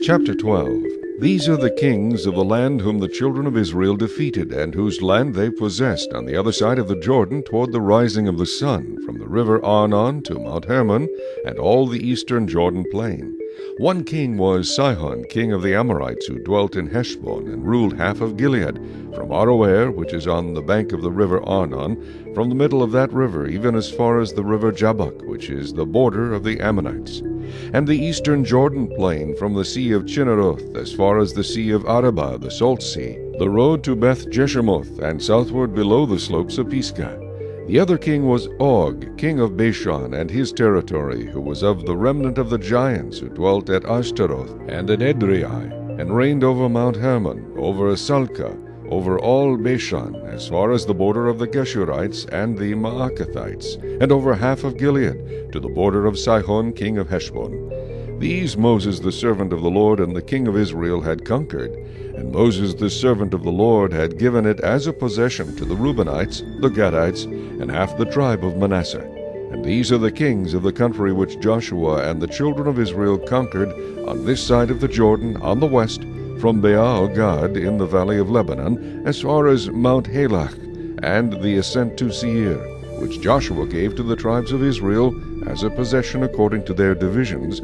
Chapter 12. These are the kings of the land whom the children of Israel defeated, and whose land they possessed on the other side of the Jordan toward the rising of the sun, from the river Arnon to Mount Hermon, and all the eastern Jordan plain. One king was Sihon, king of the Amorites, who dwelt in Heshbon, and ruled half of Gilead, from Aroer, which is on the bank of the river Arnon, from the middle of that river, even as far as the river Jabbok, which is the border of the Ammonites, and the eastern Jordan plain, from the sea of Chinneroth, as far as the sea of Arabah, the salt sea, the road to Beth Jeshemoth, and southward below the slopes of Pisgah. The other king was Og, king of Bashan, and his territory, who was of the remnant of the giants, who dwelt at Ashtaroth and at Edrei, and reigned over Mount Hermon, over Salcah, over all Bashan, as far as the border of the Geshurites and the Maacathites, and over half of Gilead, to the border of Sihon, king of Heshbon. These Moses the servant of the Lord and the king of Israel had conquered, and Moses the servant of the Lord had given it as a possession to the Reubenites, the Gadites, and half the tribe of Manasseh. And these are the kings of the country which Joshua and the children of Israel conquered on this side of the Jordan, on the west, from Baal-gad in the valley of Lebanon, as far as Mount Halach, and the ascent to Seir, which Joshua gave to the tribes of Israel as a possession according to their divisions,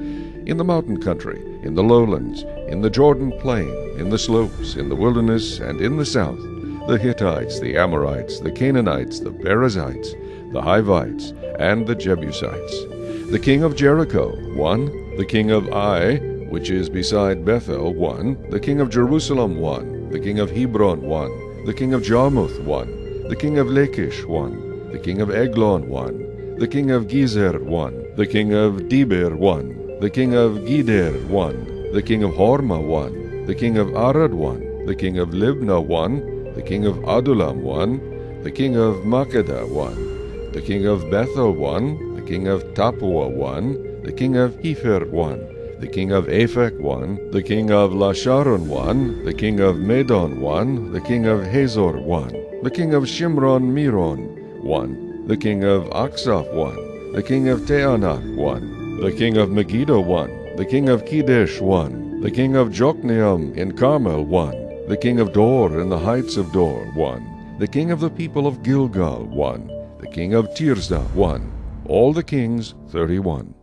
in the mountain country, in the lowlands, in the Jordan plain, in the slopes, in the wilderness, and in the south, the Hittites, the Amorites, the Canaanites, the Perizzites, the Hivites, and the Jebusites. The king of Jericho, 1. The king of Ai, which is beside Bethel, 1. The king of Jerusalem, 1. The king of Hebron, 1. The king of Jarmuth, 1. The king of Lachish, 1. The king of Eglon, 1. The king of Gezer, 1. The king of Debir, 1. The king of Geder, 1. The king of Hormah, 1. The king of Arad, 1. The king of Libnah, 1. The king of Adullam, 1. The king of Makkedah, 1. The king of Bethel, 1. The king of Tappuah, 1. The king of Hepher, 1. The king of Aphek, 1. The king of Lasharon, 1. The king of Medon, 1. The king of Hazor, 1. The king of Shimron Meron, 1. The king of Aksaph, 1. The king of Teanach, 1. The king of Megiddo, 1. The king of Kedesh, 1. The king of Jokneam in Carmel, 1. The king of Dor in the heights of Dor, 1. The king of the people of Gilgal, 1. The king of Tirzah, 1. All the kings, 31.